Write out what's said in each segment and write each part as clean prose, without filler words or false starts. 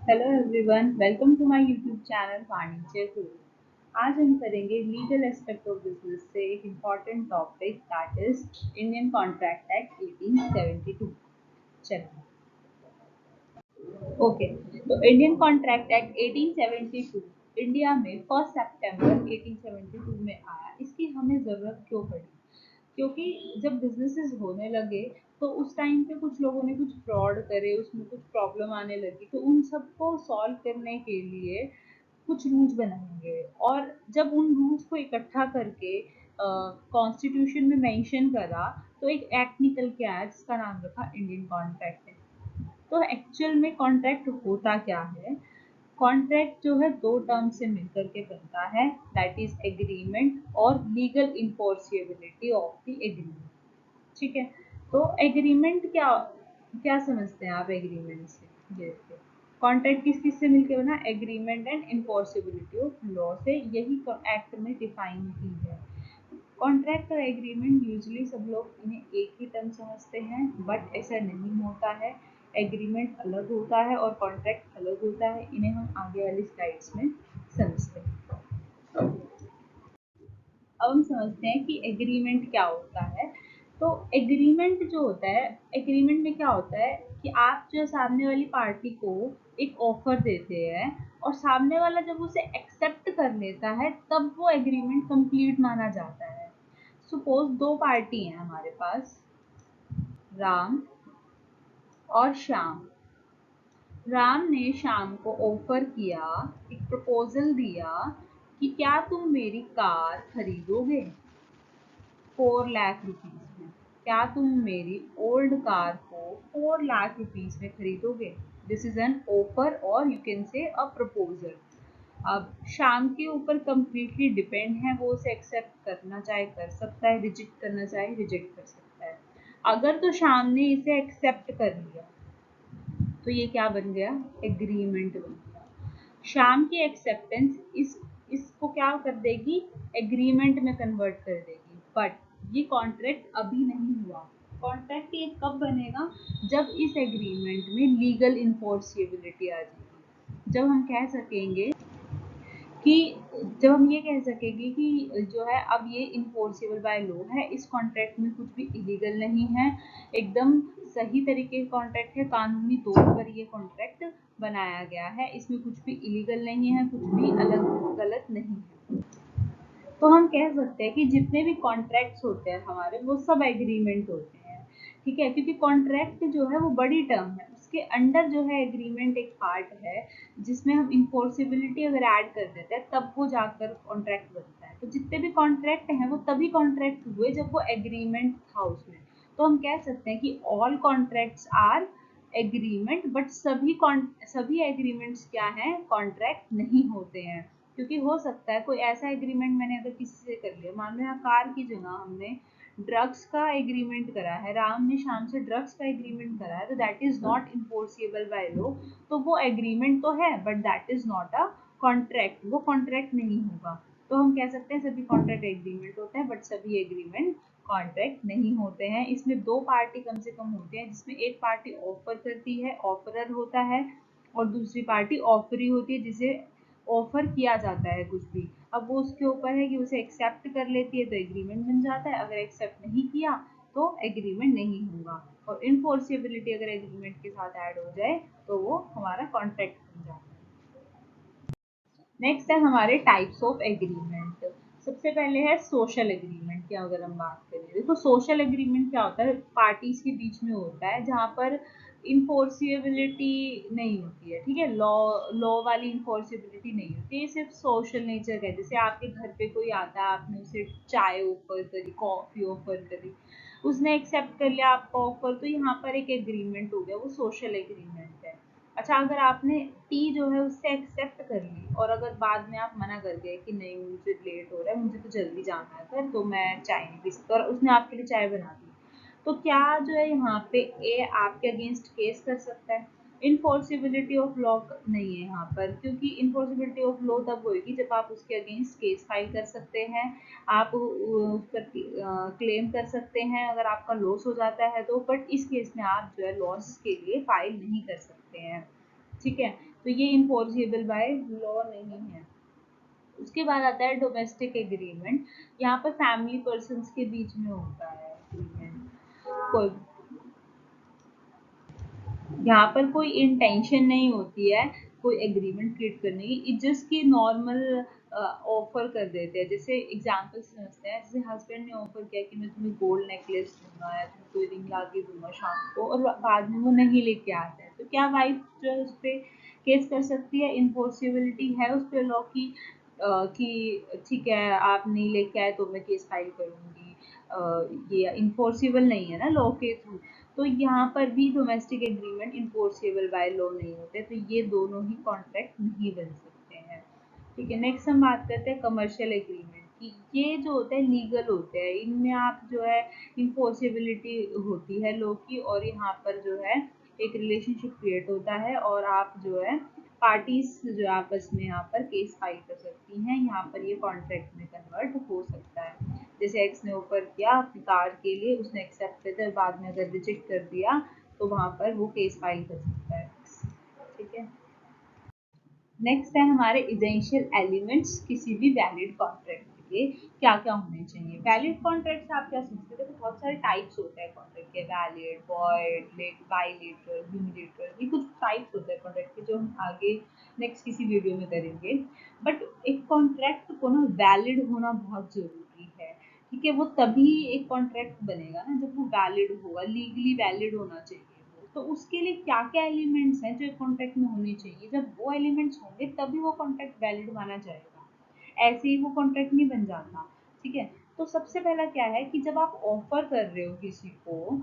Hello everyone, welcome to my YouTube channel Vanijya Guru. आज हम करेंगे लीगल एस्पेक्ट ऑफ बिजनेस से एक important topic that is Indian contract act 1872। चलिए, ओके। तो इंडियन कॉन्ट्रैक्ट एक्ट 1872 इंडिया में 1 सितंबर 1872 में आया। इसकी हमें ज़रूरत क्यों पड़ी? क्योंकि जब बिजनेसेस होने लगे तो उस टाइम पे कुछ लोगों ने कुछ फ्रॉड करे, उसमें कुछ प्रॉब्लम आने लगी, तो उन सबको सॉल्व करने के लिए कुछ रूल्स बनाएंगे। और जब उन रूल्स को इकट्ठा करके कॉन्स्टिट्यूशन में मेंशन करा तो एक एक्ट निकल के आया जिसका नाम रखा इंडियन कॉन्ट्रैक्ट एक्ट। तो एक्चुअल में कॉन्ट्रैक्ट होता क्या है? कॉन्ट्रैक्ट जो है दो टर्म से मिलकर के बनता है, दैट इज एग्रीमेंट और legal enforceability of the agreement. ठीक है। तो एग्रीमेंट क्या क्या समझते हैं आप एग्रीमेंट से? ये कॉन्ट्रैक्ट किस किस से मिलकर बना? Agreement and enforceability of law से, यही एक्ट में डिफाइन की है। कॉन्ट्रैक्ट और एग्रीमेंट यूजुअली सब लोग इन्हें एक ही टर्म समझते हैं, बट ऐसा नहीं होता है। एग्रीमेंट अलग होता है और कॉन्ट्रैक्ट अलग होता है। इन्हें हम आगे वाली स्लाइड्स में समझते हैं। अब हम समझते हैं कि एग्रीमेंट क्या होता है। तो एग्रीमेंट जो होता है, एग्रीमेंट में क्या होता है कि आप जो सामने वाली पार्टी को एक ऑफर देते हैं और सामने वाला जब उसे एक्सेप्ट कर लेता है तब वो एग्रीमेंट कंप्लीट माना जाता है। सपोज दो पार्टी हैं हमारे पास, राम और श्याम। राम ने श्याम को ऑफर किया, एक प्रपोजल दिया कि क्या तुम मेरी कार खरीदोगे 4 लाख रुपीज में? क्या तुम मेरी ओल्ड कार को 4 लाख रुपीज में खरीदोगे? दिस इज एन ऑफर और you can say a proposal. अब शाम के ऊपर कंप्लीटली डिपेंड है, वो उसे एक्सेप्ट करना चाहे कर सकता है, रिजेक्ट करना चाहे रिजेक्ट कर सकता है। अगर तो शाम ने इसे एक्सेप्ट कर लिया तो ये क्या बन गया? एग्रीमेंट बन गया। शाम की एक्सेप्टेंस इसको क्या कर देगी? एग्रीमेंट में कन्वर्ट कर देगी। बट ये कॉन्ट्रैक्ट अभी नहीं हुआ। कॉन्ट्रैक्ट ये कब बनेगा? जब इस एग्रीमेंट में लीगल इन्फोर्सिबिलिटी आ जाएगी। जब हम कह सकेंगे कि जब हम ये कह सकेंगे कि जो है अब ये इन्फोर्सेबल बाय लॉ है, इस कॉन्ट्रैक्ट में कुछ भी इलीगल नहीं है, एकदम सही तरीके का कॉन्ट्रैक्ट है, कानूनी तौर पर ये कॉन्ट्रैक्ट बनाया गया है, इसमें कुछ भी इलीगल नहीं है, कुछ भी अलग गलत नहीं है। तो हम कह सकते हैं कि जितने भी कॉन्ट्रैक्ट्स होते हैं हमारे, वो सब एग्रीमेंट होते हैं। ठीक है, क्योंकि कॉन्ट्रैक्ट जो है वो बड़ी टर्म है, उसके अंडर जो है एग्रीमेंट एक पार्ट है जिसमें हम इन्फोर्सिबिलिटी अगर ऐड कर देते हैं तब वो जाकर कॉन्ट्रैक्ट बनता है। तो जितने भी कॉन्ट्रैक्ट हैं वो तभी कॉन्ट्रैक्ट हुए जब वो एग्रीमेंट था उसमें। तो हम कह सकते हैं कि all contracts are agreement, but सभी एग्रीमेंट्स क्या हैं? कॉन्ट्रैक्ट नहीं होते हैं। क्योंकि हो सकता है कोई ऐसा एग्रीमेंट मैंने अगर किसी से कर लिया, मान लो यहाँ कार की जगह हमने ड्रग्स का एग्रीमेंट करा है, राम ने शाम से ड्रग्स का एग्रीमेंट करा है, तो that is not enforceable by law. तो वो एग्रीमेंट तो है but that is not a contract, वो कॉन्ट्रैक्ट नहीं होगा। तो हम कह सकते हैं सभी कॉन्ट्रैक्ट एग्रीमेंट होते हैं बट सभी एग्रीमेंट कॉन्ट्रैक्ट नहीं होते हैं। इसमें दो पार्टी कम से कम होते हैं, जिसमें एक पार्टी ऑफर करती है, ऑफरर होता है, और दूसरी पार्टी ऑफरी होती है, जिसे ऑफर किया जाता है कुछ भी। अब वो उसके ऊपर है कि उसे एक्सेप्ट कर लेती है तो एग्रीमेंट बन जाता है, अगर एक्सेप्ट नहीं किया तो एग्रीमेंट नहीं होगा। और इनफोर्सिबिलिटी अगर एग्रीमेंट के साथ ऐड हो जाए तो वो हमारा कॉन्ट्रैक्ट बन जाता है। नेक्स्ट है हमारे टाइप्स ऑफ एग्रीमेंट। सबसे पहले है सोशल एग्रीमेंट की अगर हम बात करें, देखो सोशल एग्रीमेंट क्या होता है? पार्टीज के बीच में होता है जहाँ पर इन्फोर्सिबिलिटी नहीं होती है। ठीक है, लॉ लॉ वाली इन्फोर्सिबिलिटी नहीं होती है, सिर्फ सोशल नेचर का है। जैसे आपके घर पे कोई आता है, आपने उसे चाय ऑफर करी, कॉफी ऑफर करी, उसने एक्सेप्ट कर लिया आपका ऑफर, तो यहाँ पर एक एग्रीमेंट हो गया, वो सोशल एग्रीमेंट है। अच्छा, अगर आपने टी जो है उससे एक्सेप्ट कर ली और अगर बाद में आप मना कर गए कि नहीं मुझे लेट हो रहा है, मुझे तो जल्दी जाना है फिर, तो मैं चाय नहीं पी सकता, और उसने आपके लिए चाय बना दी, तो क्या जो है यहाँ पे ए आपके अगेंस्ट केस कर सकता है? इनफोर्सिबिलिटी ऑफ लॉ नहीं है यहाँ पर, क्योंकि इनफोर्सिबिलिटी ऑफ लॉ तब होगी जब आप उसके अगेंस्ट केस फाइल कर सकते हैं, आप उस पर क्लेम कर सकते हैं अगर आपका लॉस हो जाता है तो। बट इस केस में आप जो है लॉस के लिए फाइल नहीं कर सकते हैं। ठीक है, तो ये इन्फोर्सेबल बाय लॉ नहीं है। उसके बाद आता है डोमेस्टिक एग्रीमेंट। यहाँ पर फैमिली पर्सन्स के बीच में होता है एग्रीमेंट। कोई यहाँ पर कोई इंटेंशन नहीं होती है कोई एग्रीमेंट क्रिएट करने की, इट जस्ट की नॉर्मल ऑफर कर देते हैं। जैसे एग्जांपल समझते हैं, जैसे हस्बैंड ने ऑफर किया कि मैं तुम्हें गोल्ड नेकलेस दूंगा या तुम्हें कोई रिंग ला के दूंगा शाम को, और बाद में वो नहीं लेके आता है, तो क्या वाइफ जो है उस पर केस कर सकती है? इन्फोर्सिबिलिटी है उस पर लॉ की कि ठीक है आप नहीं लेके आए तो मैं केस फाइल करूंगी। ये इन्फोर्सिबल नहीं है ना लॉ के थ्रू। तो यहाँ पर भी domestic agreement enforceable by law नहीं होते, तो ये दोनों ही कॉन्ट्रैक्ट नहीं बन सकते हैं। ठीक है, नेक्स्ट हम बात करते हैं कमर्शियल एग्रीमेंट की। ये जो होते हैं लीगल होते हैं, इनमें आप जो है इन्फोर्सेबिलिटी होती है लॉ की, और यहाँ पर जो है एक रिलेशनशिप क्रिएट होता है और आप जो है पार्टीज जो आपस में यहाँ पर केस फाइल कर सकती हैं। यहाँ पर ये कॉन्ट्रैक्ट में कन्वर्ट हो सकता है। जैसे एक्स ने ऑफर किया अपनी कार के लिए, उसने एक्सेप्ट कर दिया, बाद में अगर रिजेक्ट कर दिया तो वहां पर वो केस फाइल कर सकता है। ठीक है, नेक्स्ट है हमारे इसेंशियल एलिमेंट्स किसी भी वैलिड कॉन्ट्रैक्ट के क्या क्या होने चाहिए। वैलिड कॉन्ट्रैक्ट आप क्या सोचते हैं? बहुत सारे टाइप्स होते हैं कॉन्ट्रैक्ट के, वैलिड, वॉइड, बाइलेटरल, यूनिलेटरल, ये कुछ टाइप्स होते हैं कॉन्ट्रैक्ट के जो हम आगे नेक्स्ट किसी वीडियो में करेंगे। बट एक कॉन्ट्रैक्ट को ना वैलिड होना बहुत जरूरी है। ठीक है, वो तभी एक कॉन्ट्रैक्ट बनेगा ना जब वो वैलिड होगा, लीगली वैलिड होना चाहिए। तो उसके लिए क्या क्या एलिमेंट्स हैं जो एक कॉन्ट्रैक्ट में होने चाहिए? जब वो एलिमेंट्स होंगे तभी वो कॉन्ट्रैक्ट वैलिड माना जाएगा, ऐसे ही वो कॉन्ट्रैक्ट नहीं बन जाता। ठीक है, तो सबसे पहला क्या है कि जब आप ऑफर कर रहे हो किसी को,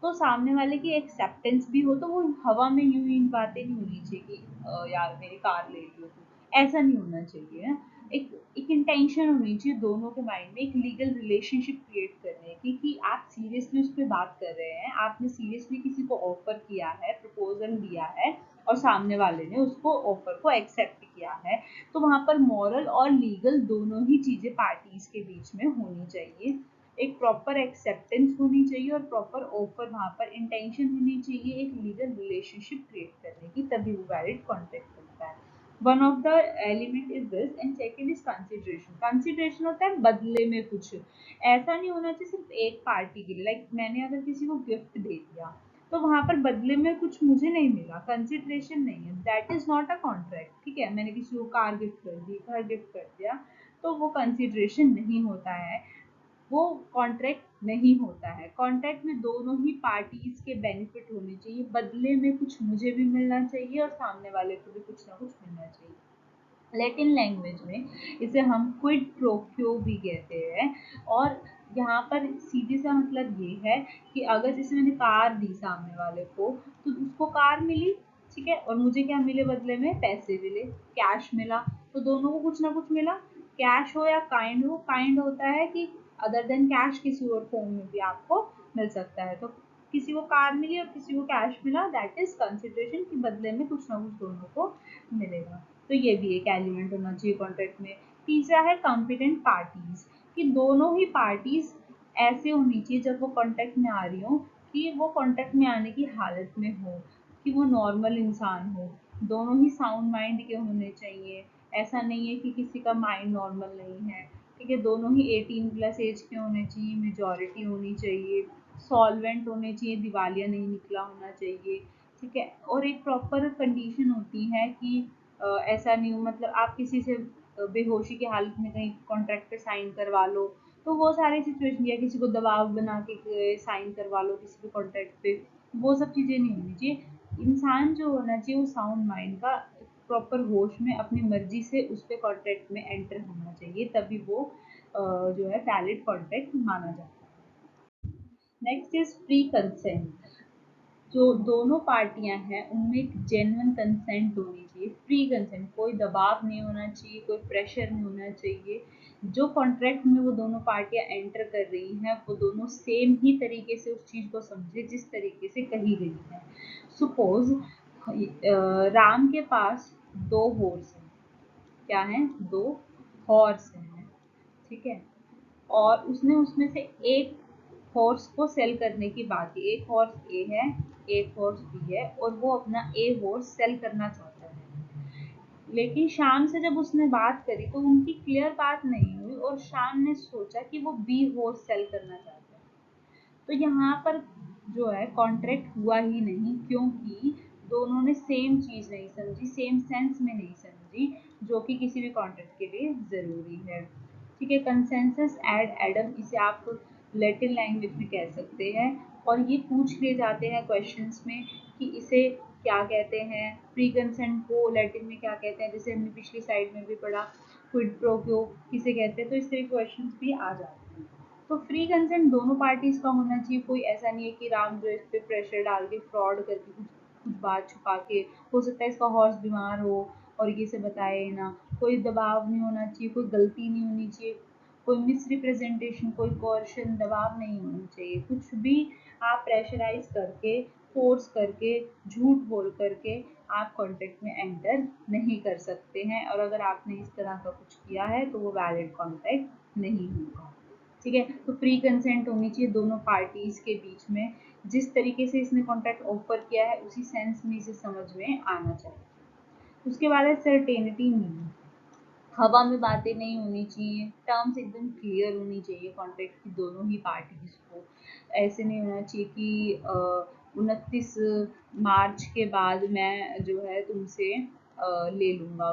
तो सामने वाले की एक्सेप्टेंस भी हो, तो वो हवा में यूं ही बातें नहीं होनी चाहिए कि यार मेरी कार ले लियो तू, ऐसा नहीं होना चाहिए। एक एक इंटेंशन होनी चाहिए दोनों के माइंड में, एक लीगल रिलेशनशिप क्रिएट करने की कि आप सीरियसली उस पर बात कर रहे हैं, आपने सीरियसली किसी को ऑफर किया है, प्रपोजल दिया है, और सामने वाले ने उसको ऑफर को एक्सेप्ट किया है। तो वहां पर मॉरल और लीगल दोनों ही चीजें पार्टीज के बीच में होनी चाहिए। एक प्रॉपर एक्सेप्टेंस होनी चाहिए और प्रॉपर ऑफर, वहां पर इंटेंशन होनी चाहिए एक लीगल रिलेशनशिप क्रिएट करने की, तभी वो वैलिड कॉन्ट्रैक्ट बनता है। One of the element is this, and second is consideration. Consideration होता है बदले में कुछ, ऐसा नहीं होना चाहिए सिर्फ एक पार्टी के लिए। लाइक मैंने अगर किसी को गिफ्ट दे दिया तो वहां पर बदले में कुछ मुझे नहीं मिला, कंसिडरेशन नहीं है, that is not a contract. ठीक है, मैंने किसी को कार गिफ्ट कर दी, घर गिफ्ट कर दिया, तो वो कंसिडरेशन नहीं होता है, वो कॉन्ट्रैक्ट नहीं होता है। कॉन्ट्रैक्ट में दोनों ही पार्टीज के बेनिफिट होने चाहिए, बदले में कुछ मुझे भी मिलना चाहिए और सामने वाले को भी कुछ ना कुछ मिलना चाहिए। लैटिन लैंग्वेज में इसे हम क्विड प्रो क्यो भी कहते हैं। और यहाँ पर सीधे सा मतलब ये है कि अगर जैसे मैंने कार दी सामने वाले को, तो उसको कार मिली, ठीक है, और मुझे क्या मिले बदले में? पैसे मिले, कैश मिला, तो दोनों को कुछ ना कुछ मिला। कैश हो या काइंड हो, काइंड होता है कि अदर देन कैश किसी और फॉर्म में भी आपको मिल सकता है। तो किसी को कार मिली और किसी को कैश मिला, दैट इज कंसिडरेशन, कि बदले में कुछ ना कुछ दोनों को मिलेगा। तो ये भी एक एलिमेंट होना चाहिए कॉन्ट्रैक्ट में। तीसरा है कॉम्पिटेंट पार्टीज, कि दोनों ही पार्टीज ऐसे होनी चाहिए जब वो कॉन्ट्रैक्ट में आ रही हो कि वो कॉन्ट्रैक्ट में आने की हालत में हो, कि वो नॉर्मल इंसान हो, दोनों ही साउंड माइंड के होने चाहिए। ऐसा नहीं है कि किसी का माइंड नॉर्मल नहीं है। ठीक है, दोनों ही 18+ एज के होने चाहिए, मेजॉरिटी होनी चाहिए, सॉल्वेंट होने चाहिए, दिवालिया नहीं निकला होना चाहिए। ठीक है, और एक प्रॉपर कंडीशन होती है कि ऐसा नहीं हो, मतलब आप किसी से बेहोशी की हालत में कहीं कॉन्ट्रैक्ट पे साइन करवा लो, तो वो सारी सिचुएशन, या किसी को दबाव बना के साइन करवा लो किसी के कॉन्ट्रैक्ट पे, वो सब चीज़ें नहीं होनी चाहिए। इंसान जो होना चाहिए वो साउंड माइंड का, प्रॉपर होश में अपनी मर्जी से उस पे कॉन्ट्रैक्ट में एंटर होना चाहिए, तभी वो जो है वैलिड कॉन्ट्रैक्ट माना जाता है। Next is free consent. जो दोनों पार्टियां हैं उनमें एक जेन्युइन कंसेंट होनी चाहिए, फ्री कंसेंट, कोई दबाव नहीं होना चाहिए, कोई प्रेशर नहीं होना चाहिए। जो कॉन्ट्रैक्ट में वो दोनों पार्टियां एंटर कर रही हैं वो दोनों सेम ही तरीके से उस चीज को समझे जिस तरीके से कही गई है। सपोज राम के पास दो हॉर्स हैं, क्या है? दो हॉर्स हैं, ठीक है, और उसने उसमें से एक हॉर्स को सेल करने की बात है। एक हॉर्स ए है, एक हॉर्स बी है, और वो अपना ए हॉर्स सेल करना चाहता है। लेकिन शाम से जब उसने बात करी तो उनकी क्लियर बात नहीं हुई और शाम ने सोचा कि वो बी हॉर्स सेल करना चाहते हैं। तो यहाँ पर जो है कॉन्ट्रैक्ट हुआ ही नहीं, क्योंकि दोनों ने सेम चीज़ नहीं समझी, सेम सेंस में नहीं समझी, जो कि किसी भी कॉन्ट्रैक्ट के लिए ज़रूरी है। ठीक है, कंसेंसस एड एडम, इसे आप लैटिन लैंग्वेज में कह सकते हैं, और ये पूछ लिए जाते हैं क्वेश्चंस में कि इसे क्या कहते हैं, प्री कंसेंट को लैटिन में क्या कहते हैं, जैसे हमने पिछली साइड में भी पढ़ा क्विड प्रो क्यो किसे कहते हैं, तो इस तरह के क्वेश्चंस भी आ जाते हैं। तो फ्री कंसेंट दोनों पार्टीज का होना चाहिए, कोई ऐसा नहीं है कि राम जो इस पे प्रेशर डाल के फ्रॉड करके कुछ कुछ बात छुपा के, हो सकता है इसका हॉर्स बीमार हो और ये से बताए ना, कोई दबाव नहीं होना चाहिए, कोई गलती नहीं होनी चाहिए, कोई मिस रिप्रेजेंटेशन, कोई कोर्शन, दबाव नहीं होना चाहिए, कुछ भी आप प्रेशराइज करके, फोर्स करके, झूठ बोल करके आप कॉन्ट्रैक्ट में एंटर नहीं कर सकते हैं, और अगर आपने इस तरह का कुछ किया है तो वो वैलिड कॉन्ट्रैक्ट नहीं होगा। ठीक है, तो फ्री कंसेंट होनी चाहिए दोनों पार्टीज के बीच में, जिस तरीके से इसने कॉन्ट्रैक्ट ऑफर किया है उसी सेंस में इसे समझ में आना चाहिए। उसके बाद है सर्टेनिटी मीनिंग, हवा में बातें नहीं होनी चाहिए, टर्म्स एकदम क्लियर होनी चाहिए कॉन्ट्रैक्ट की दोनों ही पार्टीज को। ऐसे नहीं होना चाहिए कि 29 मार्च के बाद मैं जो है तुमसे ले लूँगा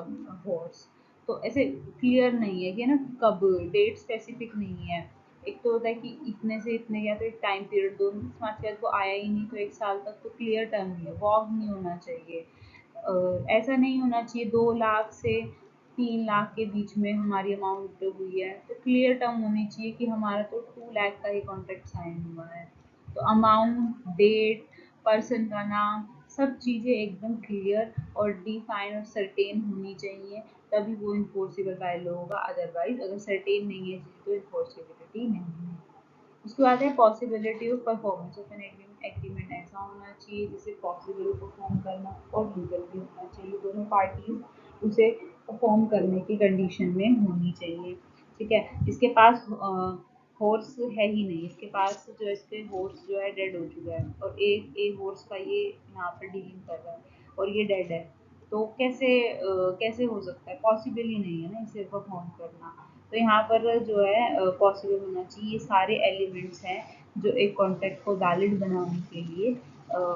हॉर्स, तो ऐसे क्लियर नहीं है कि ना कब, डेट स्पेसिफिक नहीं है। एक तो होता है कि इतने से इतने या तो एक टाइम पीरियड, 2 मार्च के बाद वो आया ही नहीं तो 1 साल तक, तो क्लियर टर्म नहीं है, वॉग नहीं होना चाहिए। ऐसा नहीं होना चाहिए 2 लाख से 3 लाख के बीच में हमारी अमाउंट हुई है, तो क्लियर टर्म होनी चाहिए कि हमारा तो 2 लाख का ही कॉन्ट्रैक्ट साइन हुआ है। तो अमाउंट, डेट, पर्सन का नाम, सब चीज़ें एकदम क्लियर और डिफाइन और सर्टेन होनी चाहिए, तभी वो इन्फोर्सेबल बाय लॉ होगा, अदरवाइज अगर सर्टेन नहीं है चीज़ तो इन्फोर्सेबिलिटी नहीं है। उसके बाद है possibility of performance of an agreement, ऐसा होना चाहिए जिसे पॉसिबल परफॉर्म करना और लीगल भी होना चाहिए, दोनों पार्टीज उसे परफॉर्म करने की कंडीशन में होनी चाहिए। ठीक है, इसके पास हॉर्स है ही नहीं, इसके पास जो है, इसके हॉर्स जो है डेड हो चुका है, और एक हॉर्स का ये यहाँ पर डीलिंग कर रहा है और ये डेड है, तो कैसे हो सकता है, पॉसिबल ही नहीं है ना इसे परफॉर्म करना। तो यहाँ पर जो है पॉसिबल होना चाहिए, ये सारे एलिमेंट्स हैं जो एक कॉन्ट्रैक्ट को वैलिड बनाने के लिए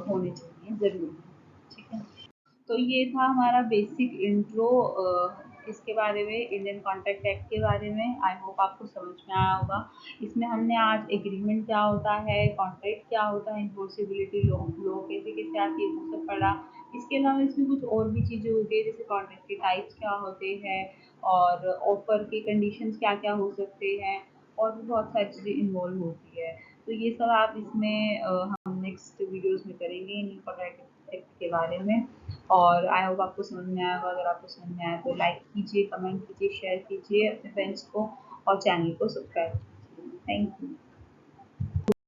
होने चाहिए, ज़रूरी। ठीक है, तो ये था हमारा बेसिक इंट्रो इसके बारे में, इंडियन कॉन्ट्रैक्ट एक्ट के बारे में। आई होप आपको समझ में आया होगा। इसमें हमने आज एग्रीमेंट क्या होता है, कॉन्ट्रैक्ट क्या होता है, इन्फोर्सिबिलिटी लॉ लॉ कैसे कैसे आती है, वो सब पढ़ा। इसके अलावा इसमें कुछ और भी चीज़ें होती है, जैसे कॉन्ट्रैक्ट के टाइप्स क्या होते हैं, और ऑफर के कंडीशंस क्या क्या हो सकते हैं, और भी बहुत सारी चीज़ें इन्वॉल्व होती है। तो ये सब आप इसमें हम नेक्स्ट वीडियोस में करेंगे इन कॉन्ट्रैक्ट एक्ट के बारे में। और आई होप आपको समझ में आया होगा। अगर आपको समझ में आया तो लाइक कीजिए, कमेंट कीजिए, शेयर कीजिए अपने फ्रेंड्स को, और चैनल को सब्सक्राइब कीजिए। Thank you.